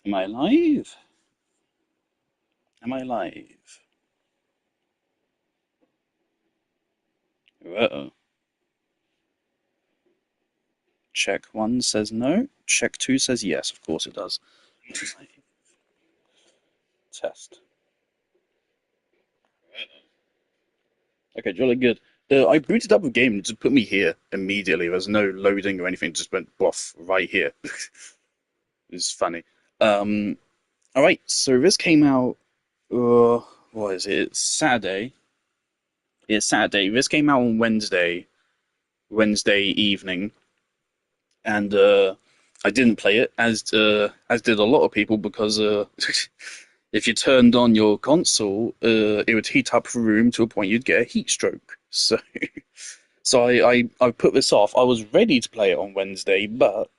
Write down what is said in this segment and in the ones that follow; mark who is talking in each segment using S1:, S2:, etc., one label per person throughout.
S1: Am I live? Am I live? Uh-oh. Check one says no. Check two says yes. Of course it does. Test. Okay, jolly good. I booted up a game and it just put me here immediately. There's no loading or anything. It just went boff right here. It's funny. Um, all right. So this came out. What is it? It's Saturday. It's Saturday. This came out on Wednesday evening, and I didn't play it as did a lot of people because if you turned on your console, it would heat up the room to a point you'd get a heat stroke. So I put this off. I was ready to play it on Wednesday, but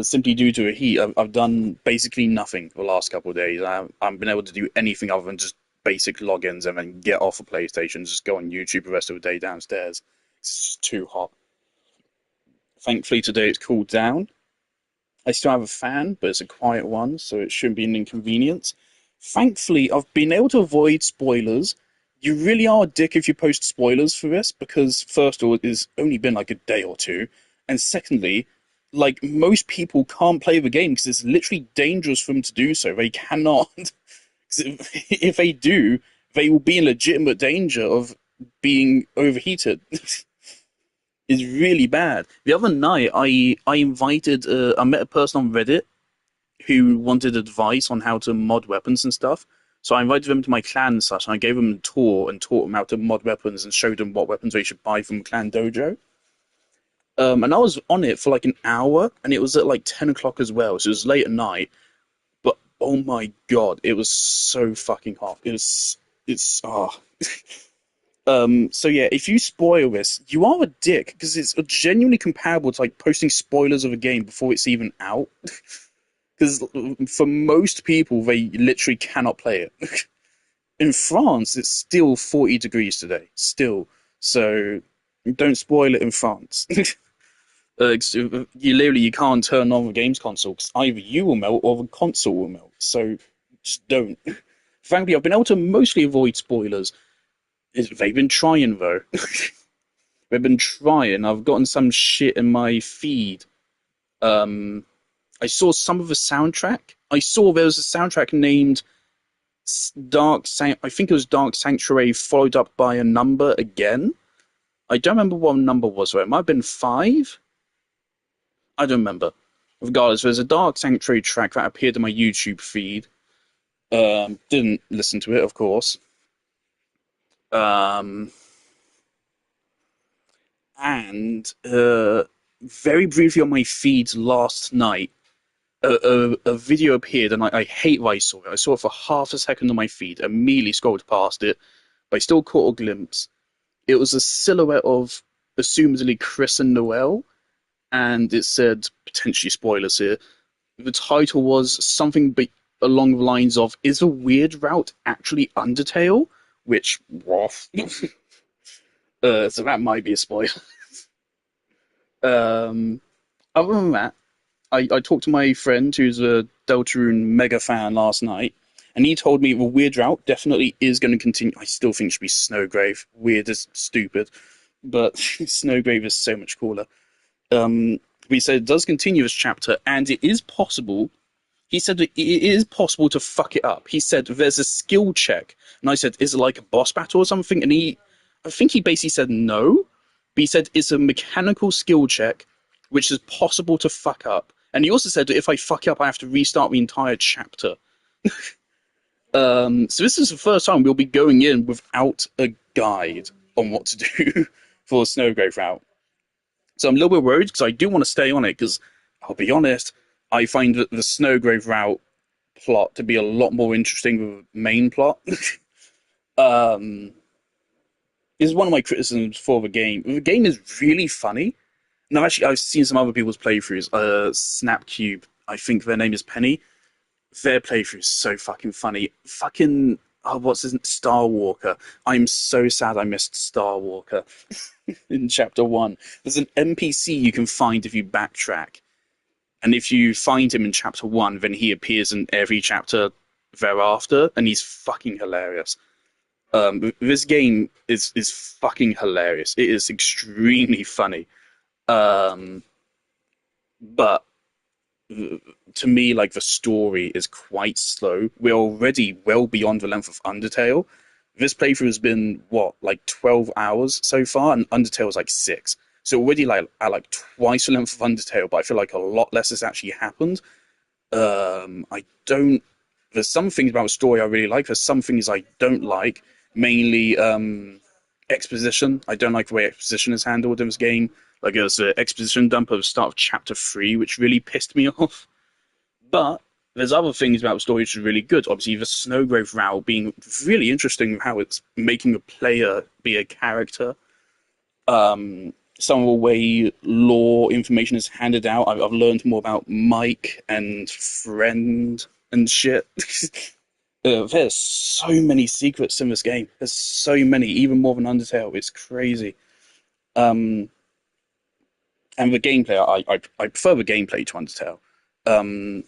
S1: simply due to a heat, I've done basically nothing for the last couple of days. I haven't been able to do anything other than just basic logins and then get off the PlayStation, just go on YouTube the rest of the day downstairs. It's just too hot. Thankfully today it's cooled down. I still have a fan, but it's a quiet one, so it shouldn't be an inconvenience. Thankfully, I've been able to avoid spoilers. You really are a dick if you post spoilers for this, because first of all, it's only been like a day or two, and secondly, like most people can't play the game because it's literally dangerous for them to do so. They cannot. If they do, they will be in legitimate danger of being overheated. Is really bad. The other night, I met a person on Reddit who wanted advice on how to mod weapons and stuff. So I invited them to my clan and such, and I gave them a tour and taught them how to mod weapons and showed them what weapons they should buy from Clan Dojo. And I was on it for like an hour, and it was at like 10 o'clock as well, so it was late at night. But oh my god, it was so fucking hot. It's so yeah, if you spoil this, you are a dick because it's genuinely comparable to like posting spoilers of a game before it's even out. Because for most people, they literally cannot play it. In France, it's still 40 degrees today, still. So don't spoil it in France. You can't turn on the games console because either you will melt or the console will melt. So just don't. Frankly, I've been able to mostly avoid spoilers. They've been trying though. They've been trying. I've gotten some shit in my feed. Um, I saw some of the soundtrack. I saw there was a soundtrack named I think it was Dark Sanctuary, followed up by a number again. I don't remember what number was. So it might have been five. I don't remember. Regardless, there's a Dark Sanctuary track that appeared in my YouTube feed. Didn't listen to it, of course. Um, and very briefly on my feeds last night, a video appeared, and I hate why I saw it. I saw it for half a second on my feed, immediately scrolled past it, but I still caught a glimpse. It was a silhouette of, assumedly, Chris and Noel, and it said, potentially spoilers here, the title was something along the lines of, is a weird route actually Undertale? Which, waff. So that might be a spoiler. Um, Other than that, I talked to my friend who's a Deltarune mega fan last night, and he told me the weird route definitely is going to continue. I still think it should be Snowgrave. Weird is stupid, but Snowgrave is so much cooler. He said it does continue this chapter, and it is possible. He said it is possible to fuck it up. He said there's a skill check, and I said, is it like a boss battle or something? And I think he basically said no, but he said it's a mechanical skill check, which is possible to fuck up. And he also said that if I fuck up, I have to restart the entire chapter. So this is the first time we'll be going in without a guide on what to do for the Snowgrave route. So I'm a little bit worried because I do want to stay on it because I'll be honest, I find that the Snowgrave route plot to be a lot more interesting than the main plot. um, is one of my criticisms for the game. The game is really funny. Now, actually, I've seen some other people's playthroughs. Snapcube, I think their name is Penny. Their playthrough is so fucking funny. Fucking what's his name? Star Walker. I'm so sad I missed Star Walker in chapter one. There's an NPC you can find if you backtrack, And if you find him in chapter one, then he appears in every chapter thereafter, and he's fucking hilarious. This game is fucking hilarious. It is extremely funny. Um, but to me, like the story is quite slow. We're already well beyond the length of Undertale. This playthrough has been what, like 12 hours so far, and Undertale is like 6. So already like at like twice the length of Undertale, but I feel like a lot less has actually happened. I don't. There's some things about the story I really like. There's some things I don't like. Mainly exposition. I don't like the way exposition is handled in this game. Like there's an exposition dump at the start of chapter 3, which really pissed me off. But there's other things about the story which is really good. Obviously, the Snowgrove route being really interesting, how it's making a player be a character. Some of the way lore information is handed out. I've learned more about Mike and Friend and shit. There's so many secrets in this game. There's so many, even more than Undertale. It's crazy. Um, and the gameplay, I prefer the gameplay to Undertale. Um,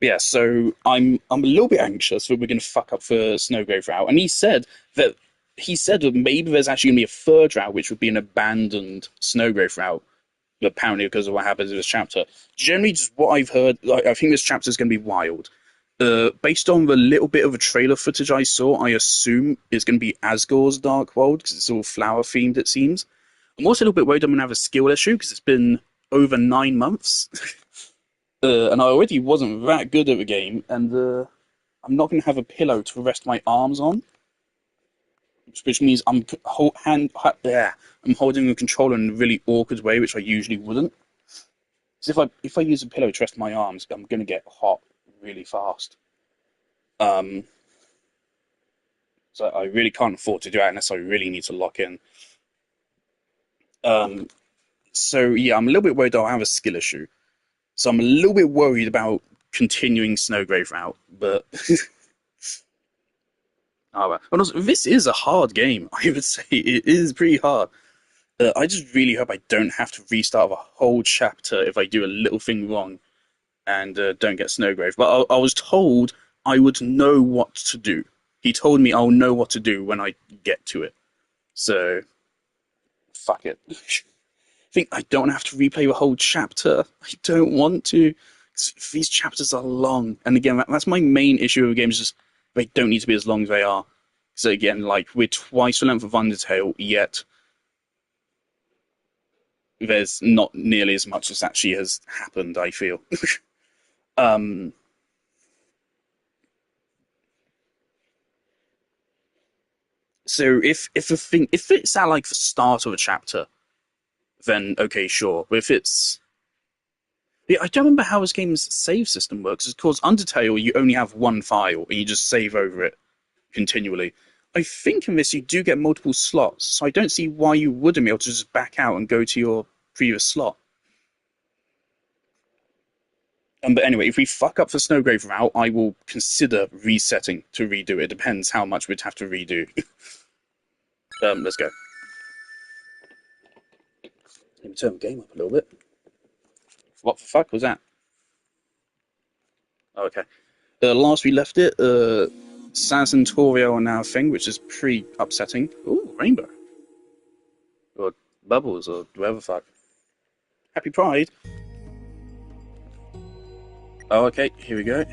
S1: yeah, so I'm a little bit anxious that we're going to fuck up for Snowgrove route. And he said that maybe there's actually going to be a third route, which would be an abandoned Snowgrove route. Apparently, because of what happens in this chapter. Generally, just what I've heard, like, I think this chapter is going to be wild. Based on the little bit of the trailer footage I saw, I assume it's going to be Asgore's Dark World because it's all flower themed. It seems. I'm also a little bit worried I'm going to have a skill issue because it's been over 9 months, and I already wasn't that good at the game, and I'm not going to have a pillow to rest my arms on, which means I'm holding the controller in a really awkward way, which I usually wouldn't. So if I use a pillow to rest my arms, I'm going to get hot really fast. Um, so I really can't afford to do that unless I really need to lock in. Um, so yeah, I'm a little bit worried I'll have a skill issue. So I'm a little bit worried about continuing Snowgrave route, but oh well. And also, this is a hard game. I would say it is pretty hard. I just really hope I don't have to restart a whole chapter if I do a little thing wrong and don't get Snowgrave. But I was told I would know what to do. He told me I'll know what to do when I get to it. So, fuck it. I think I don't have to replay the whole chapter. I don't want to. 'Cause these chapters are long. And again, that's my main issue with games, just they don't need to be as long as they are. So again, like, we're twice the length of Undertale, yet there's not nearly as much as actually has happened, I feel. um, so if it's at like the start of a chapter, then okay, sure. But if it's yeah, I don't remember how this game's save system works. Of course, Undertale, you only have one file and you just save over it continually. I think in this you do get multiple slots, so I don't see why you wouldn't be able to just back out and go to your previous slot. But anyway, if we fuck up the Snowgrave route, I will consider resetting to redo it. It depends how much we'd have to redo. Let's go. Let me turn the game up a little bit. What the fuck was that? Oh, okay. Last we left it, Saz and Torio are now a thing, which is pretty upsetting. Ooh, rainbow. Or bubbles, or whatever the fuck. Happy Pride. Oh, okay, here we go.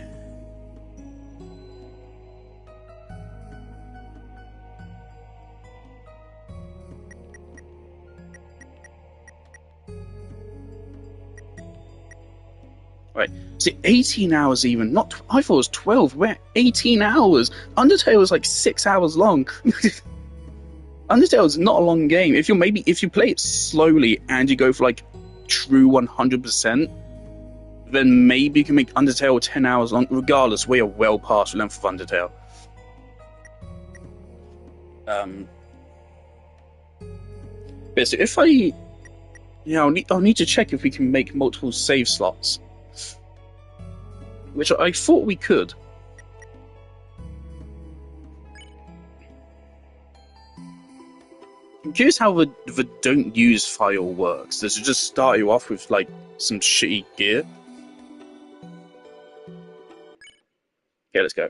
S1: Right. See, 18 hours even. Not. I thought it was 12. We're 18 hours. Undertale was like 6 hours long. Undertale is not a long game. If you play it slowly and you go for like true 100%, then maybe you can make Undertale 10 hours long. Regardless, we are well past the length of Undertale. But so if I'll need to check if we can make multiple save slots, which I thought we could. I'm curious how the don't use file works. Does it just start you off with like some shitty gear? Okay, let's go.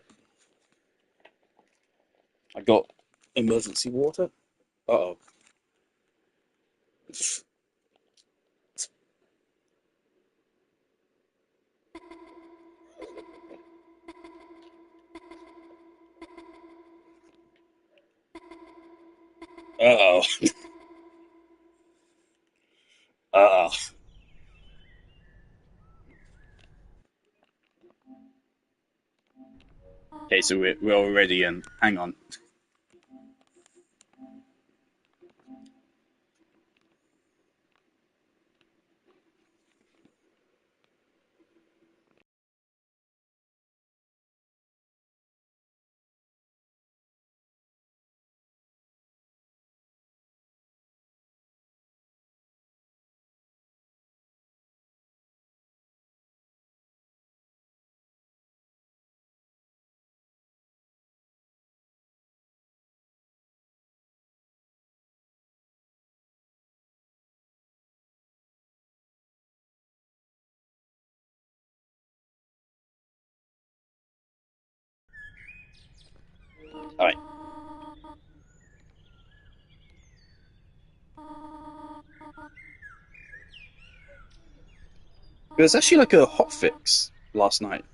S1: I got emergency water. Uh-oh. Uh-oh. Uh-oh. Okay, so we're already in. Hang on. Alright. There's actually like a hotfix last night.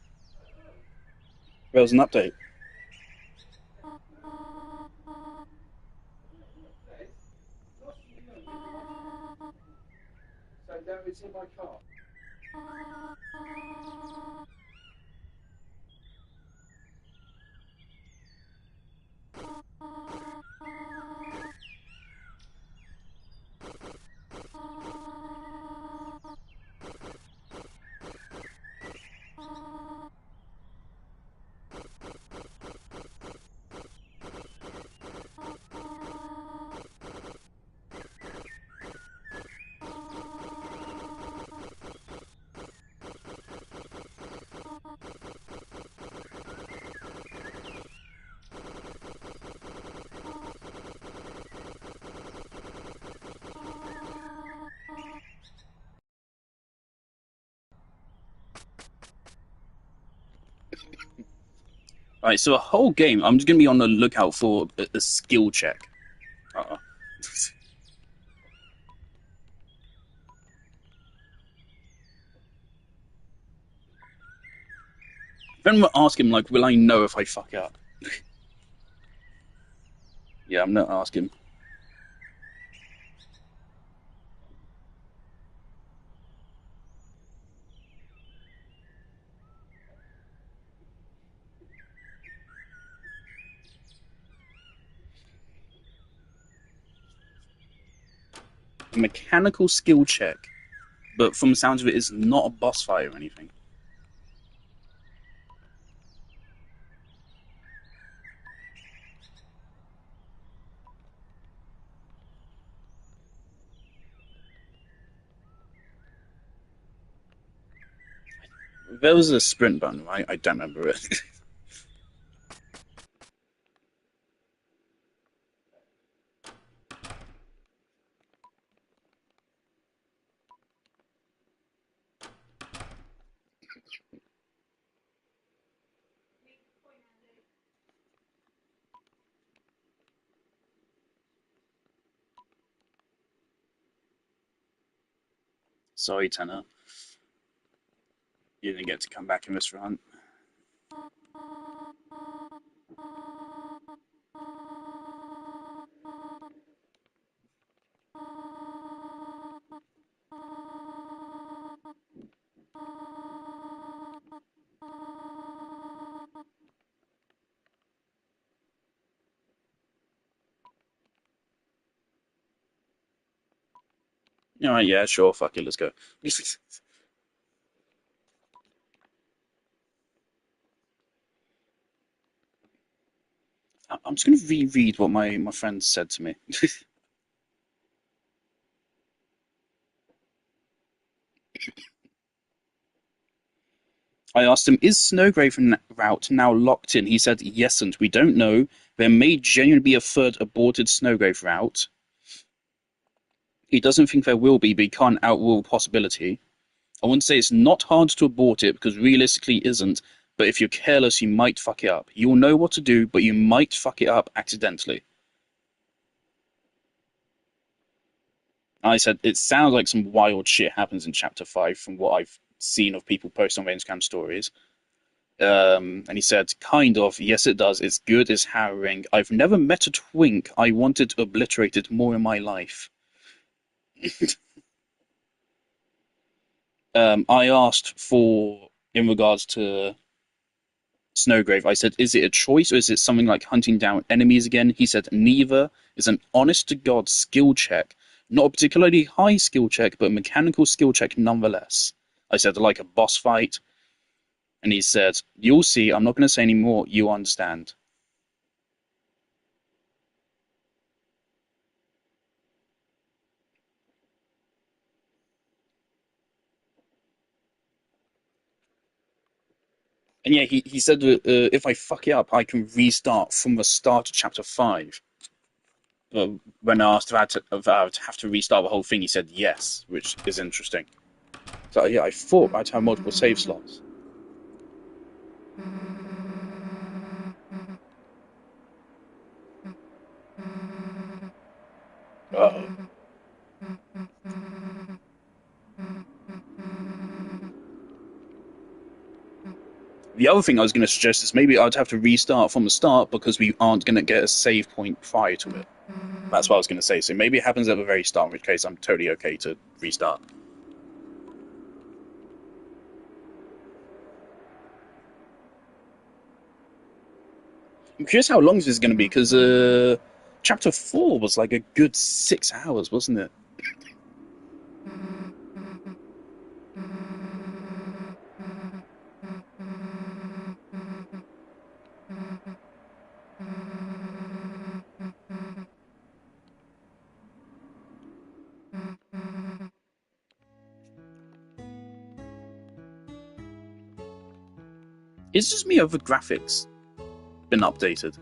S1: There was an update. Alright, so a whole game, I'm just gonna be on the lookout for a skill check. Uh-oh. Then we'll ask him, like, will I know if I fuck up? Yeah, I'm gonna ask him. A mechanical skill check, but from the sounds of it, it's not a boss fight or anything. There was a sprint button, right? I don't remember it. Sorry, Tanner. You didn't get to come back in this run. Alright, yeah, sure, fuck it, let's go. I'm just going to reread what my friend said to me. I asked him, is Snowgrave route now locked in? He said, yes, and we don't know. There may genuinely be a third aborted Snowgrave route. He doesn't think there will be, but he can't outrule possibility. I wouldn't say it's not hard to abort it because realistically it isn't, but if you're careless, you might fuck it up. You'll know what to do, but you might fuck it up accidentally. I said it sounds like some wild shit happens in chapter 5 from what I've seen of people post on Instagram stories. And he said, kind of, yes, it does. It's good, it's harrowing. I've never met a twink I wanted obliterated more in my life. I asked for, in regards to Snowgrave, I said, is it a choice or is it something like hunting down enemies again? He said, neither. Is an honest to God skill check. Not a particularly high skill check, but a mechanical skill check nonetheless. I said, like a boss fight. And he said, you'll see, I'm not going to say any more, you understand. And yeah, he said if I fuck it up, I can restart from the start of chapter 5. When asked if I'd have to restart the whole thing, he said yes, which is interesting. So yeah, I thought I'd have multiple save slots. Uh, the other thing I was going to suggest is maybe I'd have to restart from the start because we aren't going to get a save point prior to it. That's what I was going to say. So maybe it happens at the very start, in which case I'm totally okay to restart. I'm curious how long this is going to be because chapter 4 was like a good 6 hours, wasn't it? It's just me over graphics been updated.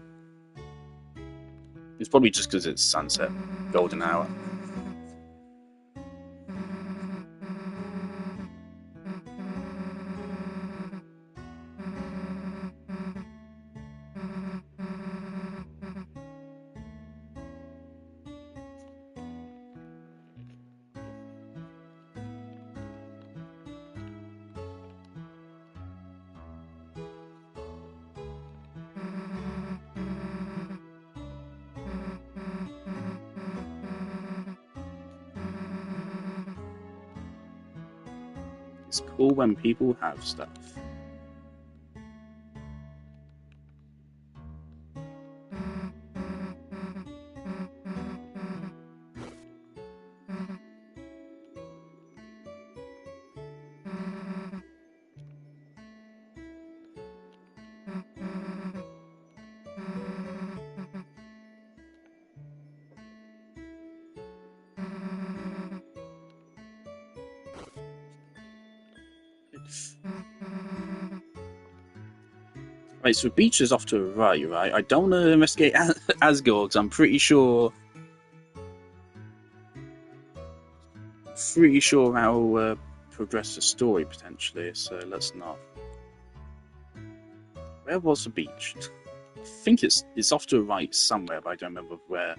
S1: It's probably just because it's sunset, golden hour. It's cool when people have stuff. Right, so Beach is off to the right? I don't want to investigate Asgore because I'm pretty sure that'll progress the story potentially. So let's not. Where was the beach? I think it's off to the right somewhere, but I don't remember where.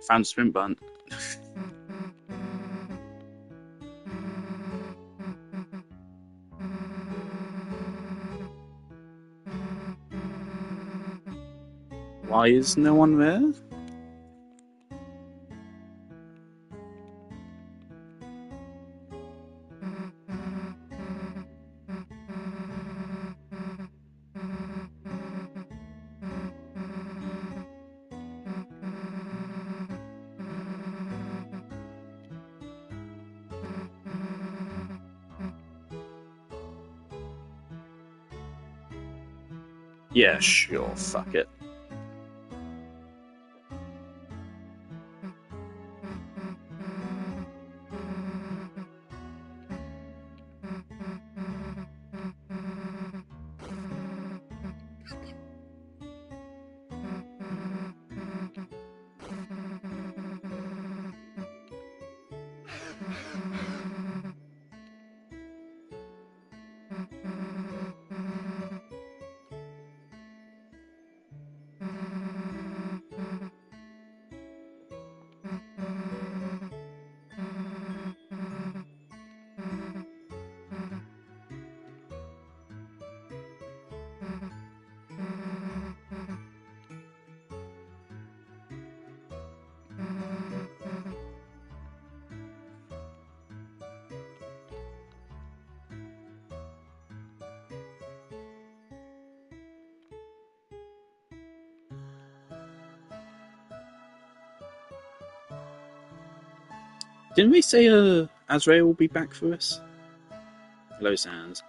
S1: Found sprint button. Why is no one there? Yeah, sure, fuck it. Didn't we say Azrael will be back for us? Hello, Sans.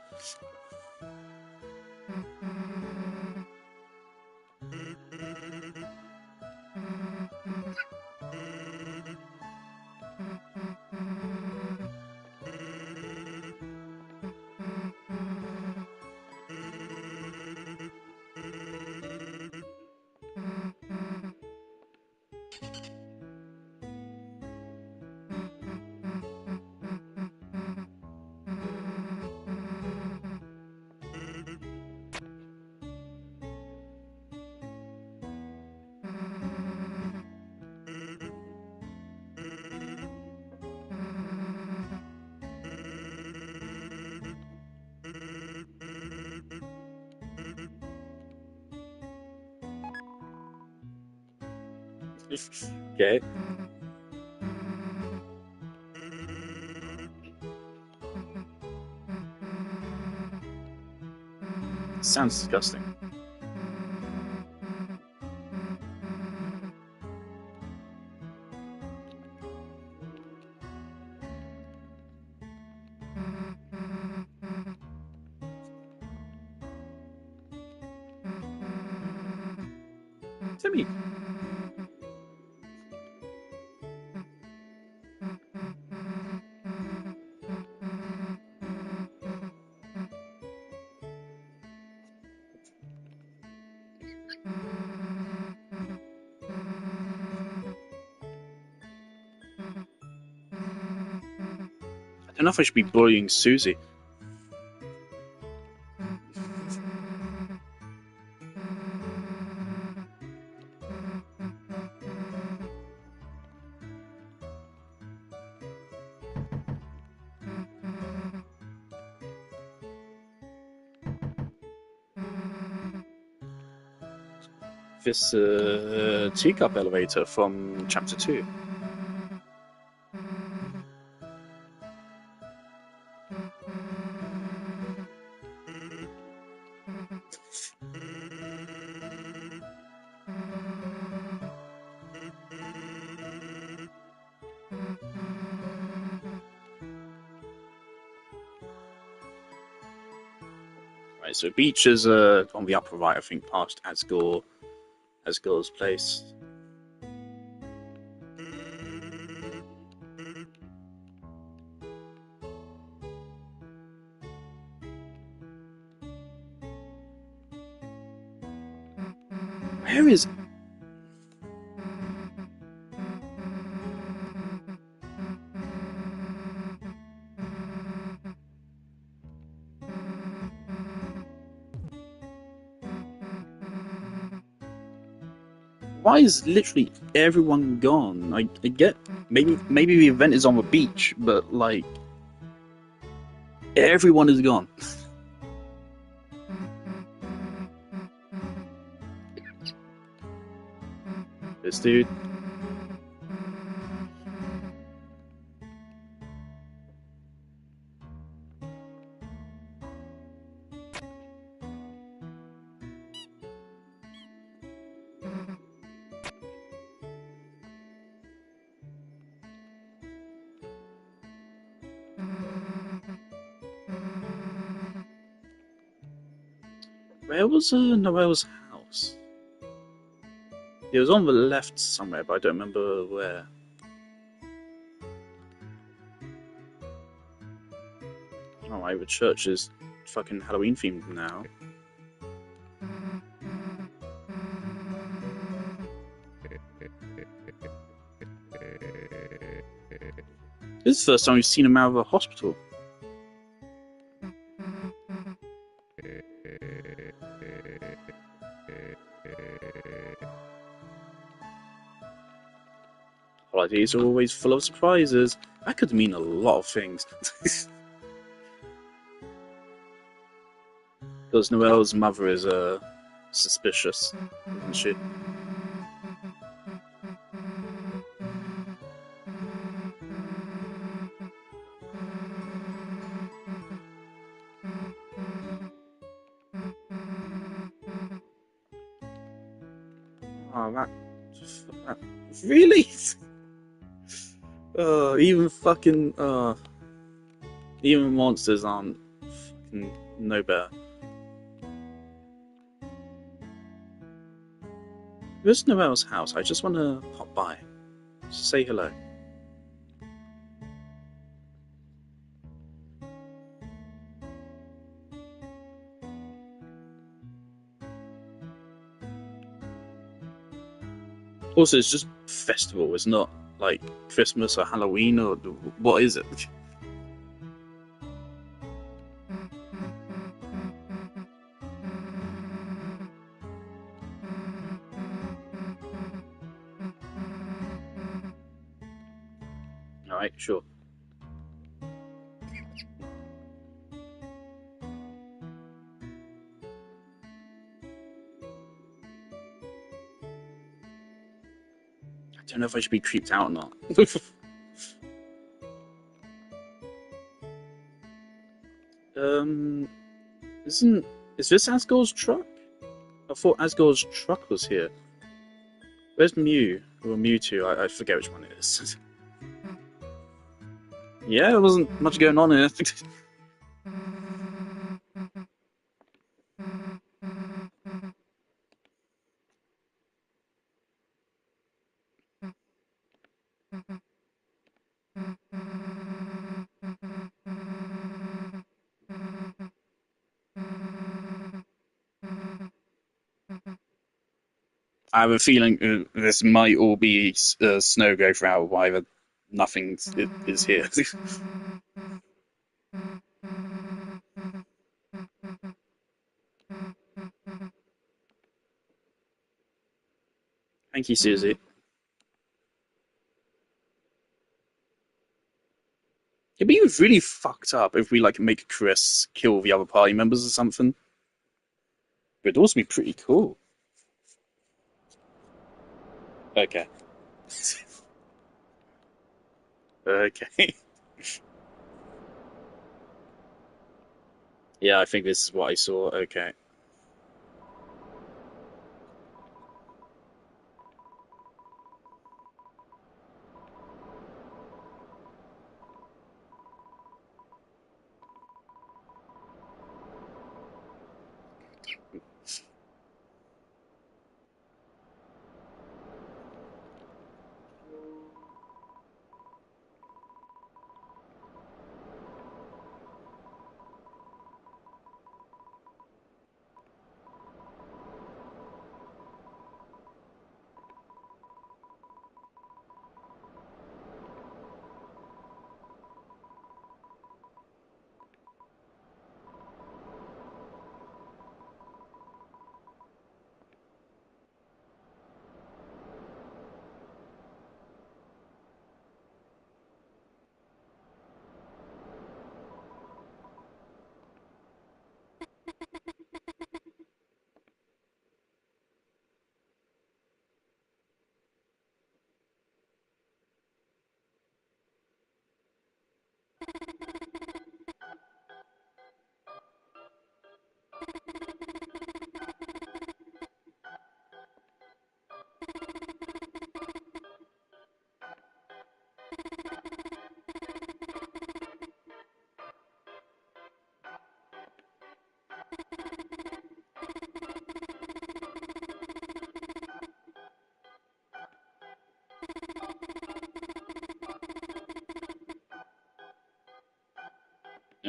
S1: Okay. Sounds disgusting. Timmy. I don't know if I should be bullying Susie. This teacup elevator from chapter 2. Right, so beach is on the upper right, I think, past Asgore's place. Where is? Why is literally everyone gone? I get maybe the event is on the beach, but like everyone is gone. This dude. Where was Noel's house? It was on the left somewhere, but I don't remember where. Alright, the church is fucking Halloween themed now. This is the first time we've seen him out of a hospital. Holidays are always full of surprises. That could mean a lot of things. Because Noelle's mother is suspicious, isn't she? Oh, that really? Even fucking even monsters aren't fucking no better. Where's Noelle's house? I just want to pop by, just say hello. Also, it's just festival. It's not like Christmas or Halloween or what is it? All right, sure. I don't know if I should be creeped out or not. um, isn't is this Asgore's truck? I thought Asgore's truck was here. Where's Mew or Mewtwo? I forget which one it is. Yeah, there wasn't much going on here. I have a feeling this might all be snow go throughout why nothing is here. Thank you, Susie. It'd be really fucked up if we like make Chris kill the other party members or something. But it'd also be pretty cool. Okay. Okay. Yeah, I think this is what I saw. Okay.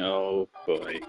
S1: Oh boy.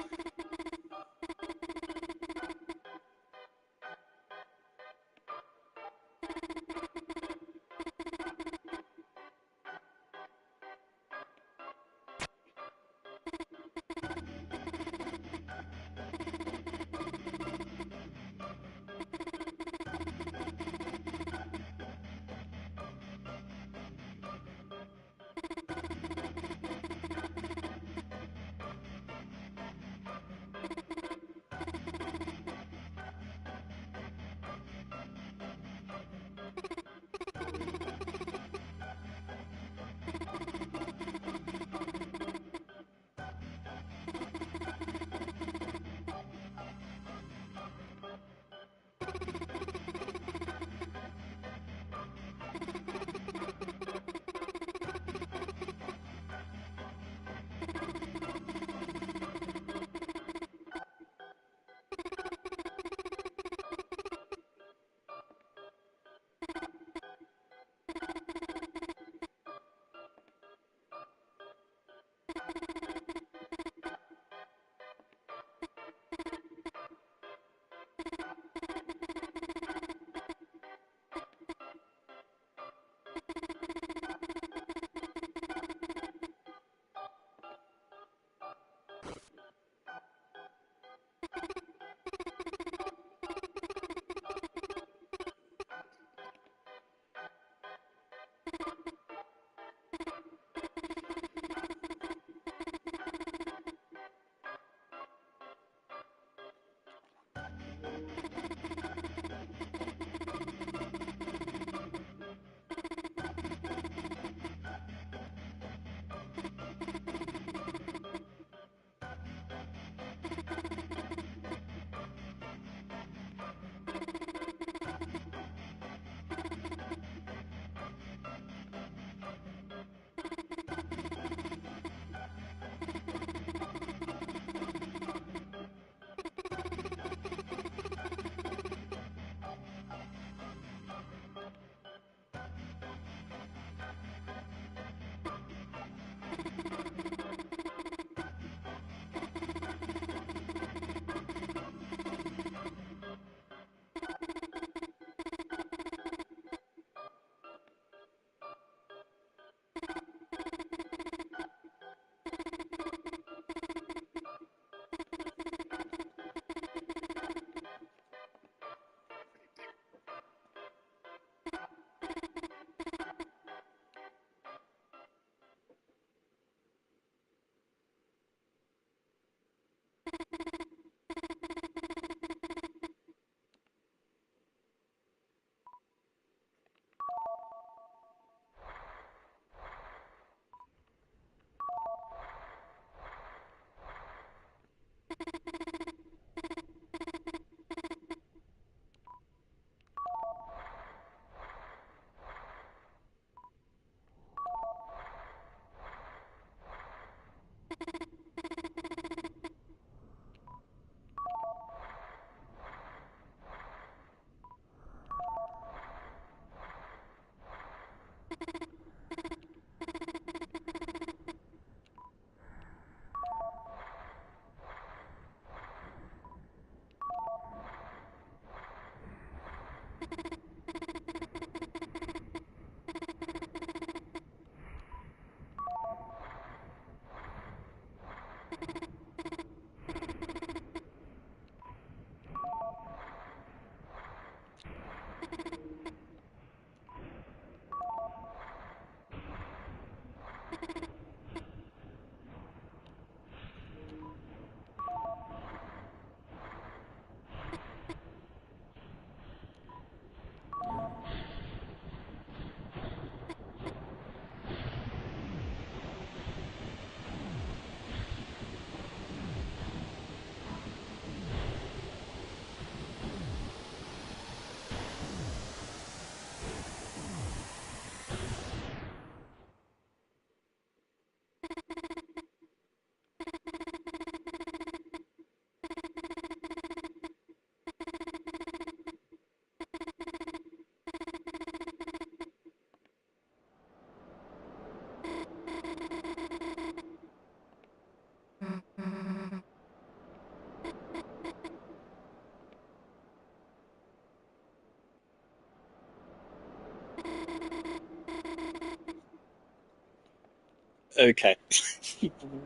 S1: Okay.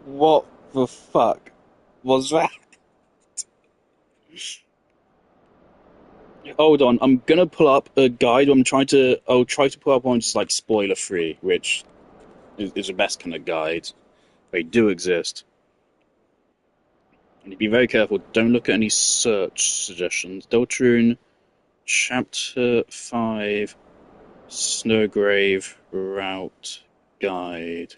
S1: What the fuck was that? Hold on, I'm gonna pull up a guide. I'll try to pull up one just like spoiler free, which is the best kind of guide. They do exist. And be very careful. Don't look at any search suggestions. Deltarune Chapter 5 Snowgrave Route Guide.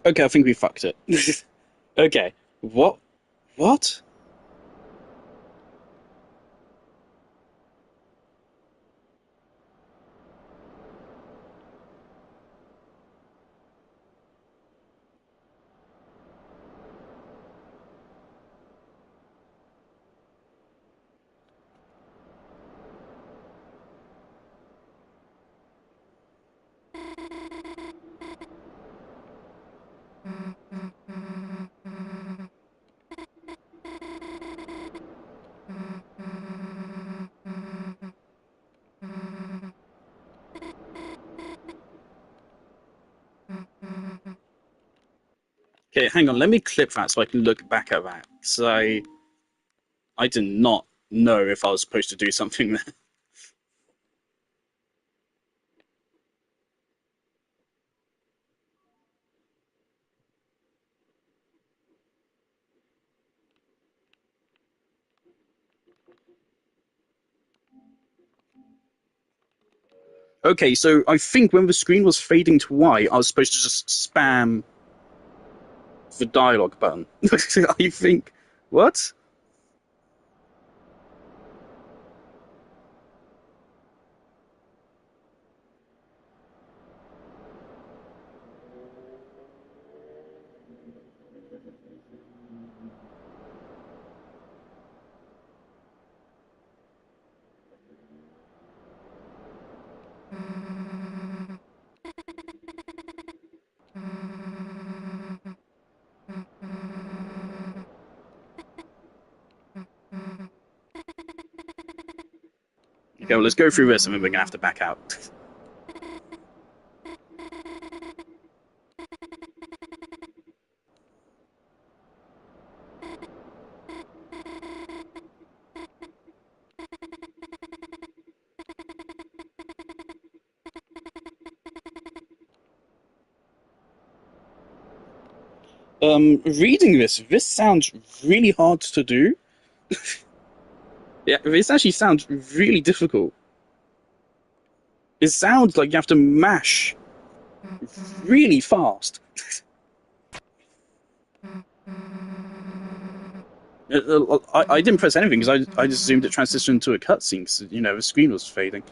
S1: Okay, I think we fucked it. Okay. What? What? Okay, hang on. Let me clip that so I can look back at that. So I did not know if I was supposed to do something there. Okay, so I think when the screen was fading to white, I was supposed to just spam the dialogue button. I think. What? Okay, well, let's go through this and then we're gonna have to back out. Reading this sounds really hard to do. Yeah, this actually sounds really difficult. It sounds like you have to mash really fast. I didn't press anything because I just zoomed it transitioned to a cutscene because, the screen was fading.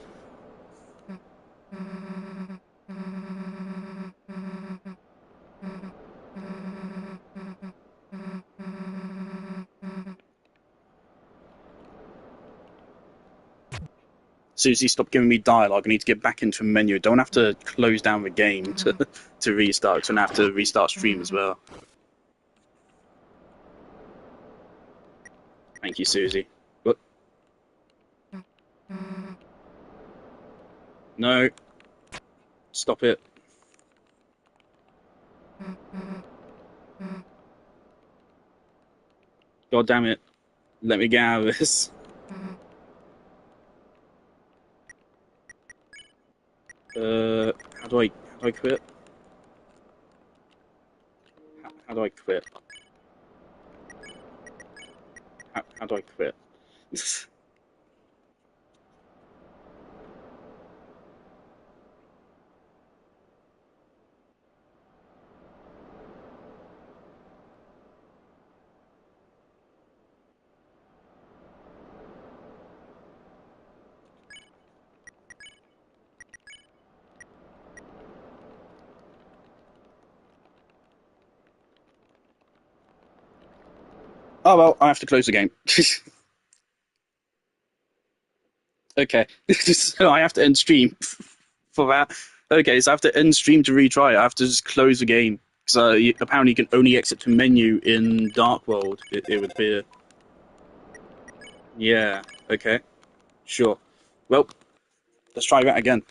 S1: Susie, stop giving me dialogue. I need to get back into a menu. I don't have to close down the game to restart. So I have to restart stream as well. Thank you, Susie. What? No, stop it. God damn it. Let me get out of this. How do I quit? How do I quit? How do I quit? Oh well, I have to close the game. Okay, so I have to end stream for that. Okay, so I have to end stream to retry. I have to just close the game. So apparently you can only exit to menu in Dark World. It would appear. Yeah. Okay. Sure. Well, let's try that again.